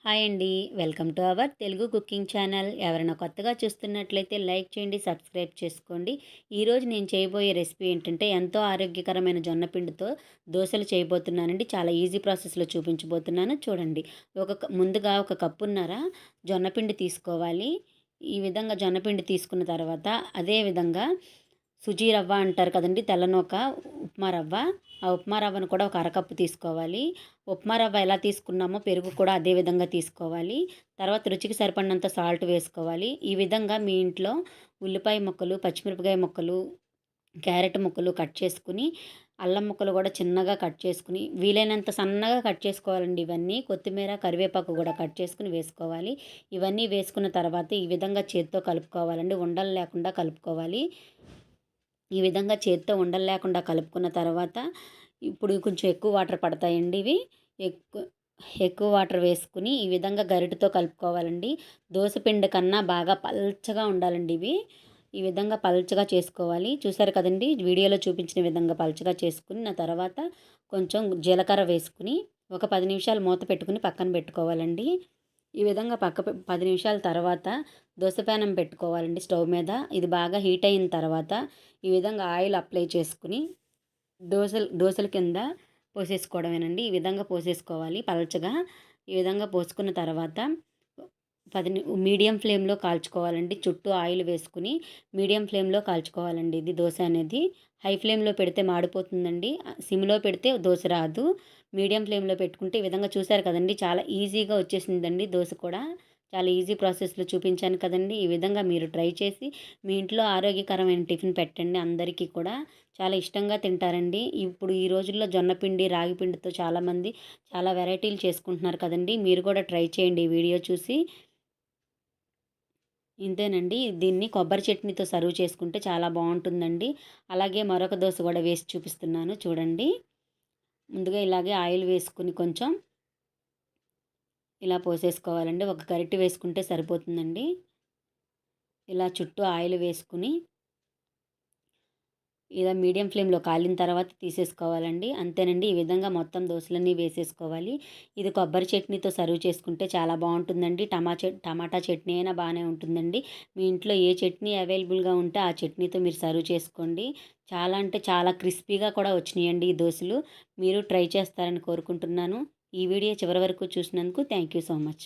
Hi అండి. Welcome to our Telugu cooking channel. ఎవరైనా కొత్తగా చూస్తున్నట్లయితే లైక్ చేయండి, సబ్స్క్రైబ్ చేసుకోండి. ఈరోజు నేను చేయబోయే రెసిపీ ఏంటంటే ఎంతో ఆరోగ్యకరమైన జొన్న పిండితో దోసలు చేయబోతున్నానండి. చాలా ఈజీ ప్రాసెస్లో చూపించబోతున్నాను చూడండి. ముందుగా ఒక కప్పున్నర జొన్న పిండి తీసుకోవాలి. ఈ విధంగా జొన్న పిండి తీసుకున్న తర్వాత అదే విధంగా సుజీ రవ్వ అంటారు కదండి, తెల్లనూక ఉప్మా రవ్వ. ఆ ఉప్మా రవ్వను కూడా ఒక అరకప్పు తీసుకోవాలి. ఉప్మా రవ్వ ఎలా తీసుకున్నామో పెరుగు కూడా అదే విధంగా తీసుకోవాలి. తర్వాత రుచికి సరిపడినంత సాల్ట్ వేసుకోవాలి. ఈ విధంగా మీ ఇంట్లో ఉల్లిపాయ ముక్కలు, పచ్చిమిరపకాయ ముక్కలు, క్యారెట్ ముక్కలు కట్ చేసుకుని, అల్లం ముక్కలు కూడా చిన్నగా కట్ చేసుకుని, వీలైనంత సన్నగా కట్ చేసుకోవాలండి ఇవన్నీ. కొత్తిమీర, కరివేపాకు కూడా కట్ చేసుకుని వేసుకోవాలి. ఇవన్నీ వేసుకున్న తర్వాత ఈ విధంగా చేత్తో కలుపుకోవాలండి. ఉండలు లేకుండా కలుపుకోవాలి. ఈ విధంగా చేత్తో ఉండలు లేకుండా కలుపుకున్న తర్వాత ఇప్పుడు కొంచెం ఎక్కువ వాటర్ పడతాయండి ఇవి. ఎక్కువ ఎక్కువ వాటర్ వేసుకుని ఈ విధంగా గరిటెతో కలుపుకోవాలండి. దోసపిండి కన్నా బాగా పల్చగా ఉండాలండి ఇవి. ఈ విధంగా పల్చగా చేసుకోవాలి. చూసారు కదండి, వీడియోలో చూపించిన విధంగా పల్చగా చేసుకున్న తర్వాత కొంచెం జీలకర్ర వేసుకుని ఒక 10 నిమిషాలు మూత పెట్టుకుని పక్కన పెట్టుకోవాలండి. ఈ విధంగా 10 నిమిషాల తర్వాత దోస ప్యానం పెట్టుకోవాలండి స్టవ్ మీద. ఇది బాగా హీట్ అయిన తర్వాత ఈ విధంగా ఆయిల్ అప్లై చేసుకుని దోసల కింద పోసేసుకోవడమేనండి. ఈ విధంగా పోసేసుకోవాలి పలచగా. ఈ విధంగా పోసుకున్న తర్వాత మీడియం ఫ్లేమ్లో కాల్చుకోవాలండి. చుట్టూ ఆయిల్ వేసుకుని మీడియం ఫ్లేమ్లో కాల్చుకోవాలండి ఇది దోశ అనేది. హై ఫ్లేమ్లో పెడితే మాడిపోతుందండి. సిమ్లో పెడితే దోశ రాదు. మీడియం ఫ్లేమ్లో పెట్టుకుంటే ఈ విధంగా చూసారు కదండి, చాలా ఈజీగా వచ్చేసిందండి దోశ కూడా. చాలా ఈజీ ప్రాసెస్లో చూపించాను కదండి. ఈ విధంగా మీరు ట్రై చేసి మీ ఇంట్లో ఆరోగ్యకరమైన టిఫిన్ పెట్టండి. అందరికీ కూడా చాలా ఇష్టంగా తింటారండి. ఇప్పుడు ఈ రోజుల్లో జొన్నపిండి, రాగిపిండితో చాలామంది చాలా వెరైటీలు చేసుకుంటున్నారు కదండి. మీరు కూడా ట్రై చేయండి ఈ వీడియో చూసి. ఇంతేనండి. దీన్ని కొబ్బరి చట్నీతో సర్వ్ చేసుకుంటే చాలా బాగుంటుందండి. అలాగే మరొక దోశ కూడా వేసి చూపిస్తున్నాను చూడండి. ముందుగా ఇలాగే ఆయిల్ వేసుకుని కొంచెం ఇలా పోసేసుకోవాలండి. ఒక గరిటె వేసుకుంటే సరిపోతుందండి. ఇలా చుట్టూ ఆయిల్ వేసుకుని ఇలా మీడియం ఫ్లేమ్లో కాలిన తర్వాత తీసేసుకోవాలండి. అంతేనండి. ఈ విధంగా మొత్తం దోసలన్నీ వేసేసుకోవాలి. ఇది కొబ్బరి చట్నీతో సర్వ్ చేసుకుంటే చాలా బాగుంటుందండి. టమాటా చట్నీ అయినా బాగానే ఉంటుందండి. మీ ఇంట్లో ఏ చట్నీ అవైలబుల్గా ఉంటే ఆ చట్నీతో మీరు సర్వ్ చేసుకోండి. చాలా అంటే చాలా క్రిస్పీగా కూడా వచ్చినాయండి ఈ దోశలు. మీరు ట్రై చేస్తారని కోరుకుంటున్నాను. ఈ వీడియో చివరి వరకు చూసినందుకు థ్యాంక్ యూ సో మచ్.